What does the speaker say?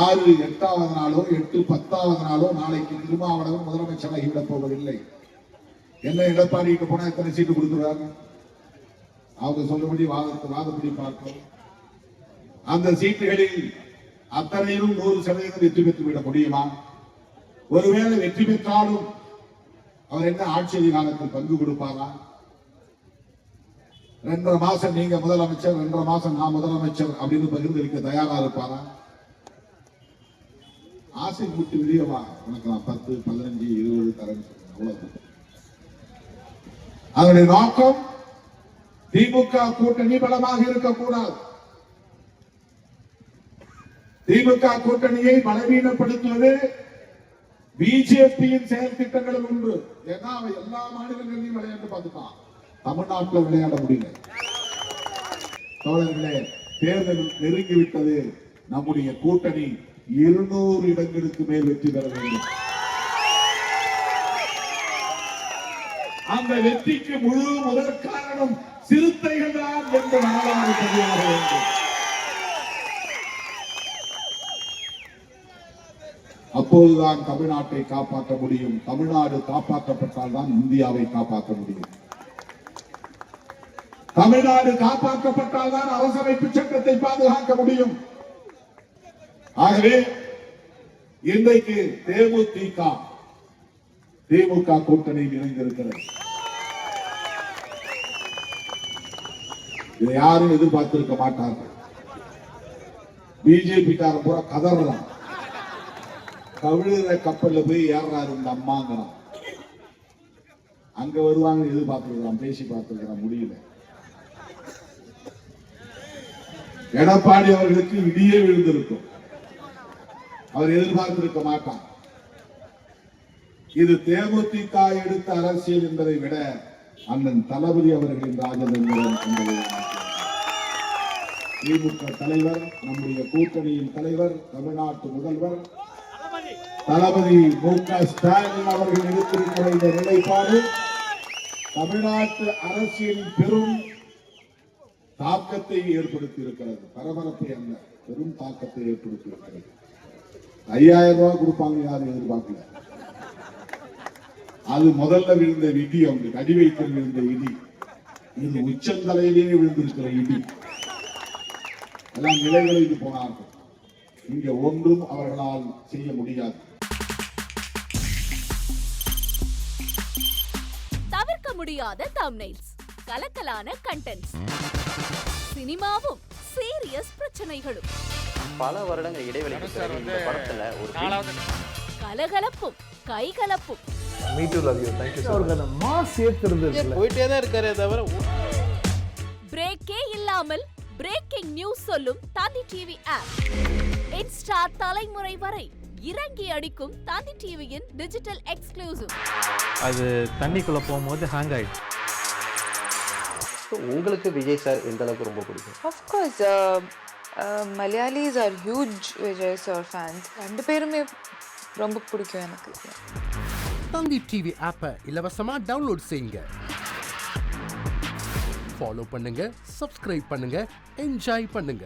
6 8வது நாளோ 8 10வது நாளோ நாளைக்கு திருமாவளவன் முதலமைச்சராகி விடப் போவதில்லை. என்ன எடப்பாடிக்கு போனா எத்தனை சீட்டு கொடுக்குறாங்க? அவங்க சொல்லபடி வாதப்படி பார்க்கும். அந்த சீட்டுகளில் அத்தனையிலும் 100% வெற்றி பெற்று விட முடியுமா? ஒருவேளை வெற்றி பெற்றாலும் அவர் என்ன ஆட்சி அதிகாரத்தில் பங்கு கொடுப்பாரா? 2.5 மாசம் நீங்க முதலமைச்சர், 2.5 மாசம் நான் முதலமைச்சர் அப்படின்னு பகிர்ந்தளிக்க தயாரா இருப்பாரா? ஆசை கூட்டி வெளியவா உனக்கு நான் 10 15 20 தரேன்னு அவ்வளவு. அதனுடைய நோக்கம் திமுக கூட்டணி பலமாக இருக்கக்கூடாது. திமுக கூட்டணியை பலவீனப்படுத்துவது பிஜேபியின் செயல் திட்டங்கள் ஒன்று. ஏன்னா அவன் எல்லா மாநிலங்களிலும் விளையாட்டு பார்த்துட்டான், தமிழ்நாட்டில் விளையாட முடியல. தோழர்களே, தேர்தல் நெருங்கிவிட்டது. நம்முடைய கூட்டணி 200 இடங்களுக்கு மேல் வெற்றி பெற வேண்டும். அந்த வெற்றிக்கு முழு முதற் காரணம் சிறுத்தைகள் தான் என்று வரலாறு பதிவாக வேண்டும். அப்போதுதான் தமிழ்நாட்டை காப்பாற்ற முடியும். தமிழ்நாடு காப்பாற்றப்பட்டால் தான் இந்தியாவை காப்பாற்ற முடியும். தமிழ்நாடு காப்பாற்றப்பட்டால் தான் அரசமைப்பு சட்டத்தை பாதுகாக்க முடியும். ஆகவே இன்றைக்கு திமுக கூட்டணியில் இணைந்திருக்கிறது. இதை யாரும் எதிர்பார்த்திருக்க மாட்டார்கள். பிஜேபி காரன் பூரா கதறான். கவிழ கப்பல்ல போய் ஏறாரு இந்த அம்மாங்கிறான். அங்க வருவாங்க எதிர்பார்த்திருக்கிறான், பேசி பார்த்திருக்கிறான், முடியல. எடப்பாடி அவர்களுக்கு இடியே விழுந்திருக்கும். அவர் எதிர்பார்த்திருக்க மாட்டார். இது தேமுதிக எடுத்த அரசியல் என்பதை விட அண்ணன் தளபதி அவர்களின் ராஜதந்திரன் என்பதை திமுக தலைவர், நம்முடைய கூட்டணியின் தலைவர், தமிழ்நாட்டு முதல்வர் தளபதி மு.க. ஸ்டாலின் அவர்கள் எடுத்திருக்கிற இந்த நிலைப்பாடு தமிழ்நாட்டு அரசியலில் பெரும் தாக்கத்தை ஏற்படுத்தி இருக்கிறது. பரபரப்பை அல்ல, பெரும் தாக்கத்தை ஏற்படுத்தி இருக்கிறது. 5000 ரூபாய் கொடுப்பாங்க, யாரும் எதிர்பார்க்கல. அது முதல்ல விழுந்த விதி, அவங்களுக்கு அடி வைத்து விழுந்த விதி. இது உச்சந்தலையிலேயே விழுந்திருக்கிற விதி. எல்லாம் நிலைகளுக்கு போனார்கள். இங்க ஒன்றும் அவர்களால் செய்ய முடியாது. தவிர்க்க முடியாத தம்ப்நெயில்ஸ், கலக்கலான கண்டென்ட்ஸ், சினிமாவும் சீரியஸ் பிரச்சனைகளும், பல வருடங்கள் இடைவெளிக்கு பிறகு இந்த படத்துல ஒரு கலகலப்பும் கைகலப்பும். Me too, love you. Thank you so much. அவருக்கு மாஸ் ஏத்துறது இல்ல. போயிட்டே தான் இருக்காரே தவிர பிரேக்கே இல்லாமல் பிரேக்கிங் நியூஸ் சொல்லும் தந்தி டிவி ஆப். இன்ஸ்டா தலைமுறை வரை இறங்கி அடிக்கும் தந்தி டிவியின் டிஜிட்டல் எக்ஸ்க்ளூசிவ். அது தண்ணிக்குள்ள போகும்போது ஹேங் ஆயிடுச்சு. உங்களுக்கு விஜய் சார் எந்த அளவுக்கு ரொம்ப பிடிக்கும்? Of course, Malayalis are huge Vijay sir fans. ரெண்டு பேருமே ரொம்ப பிடிக்கும் எனக்கு. தந்தி டிவி ஆப்பை இலவசமா டவுன்லோட் செய்யுங்க. ஃபாலோ பண்ணுங்க, சப்ஸ்கிரைப் பண்ணுங்க, என்ஜாய் பண்ணுங்க.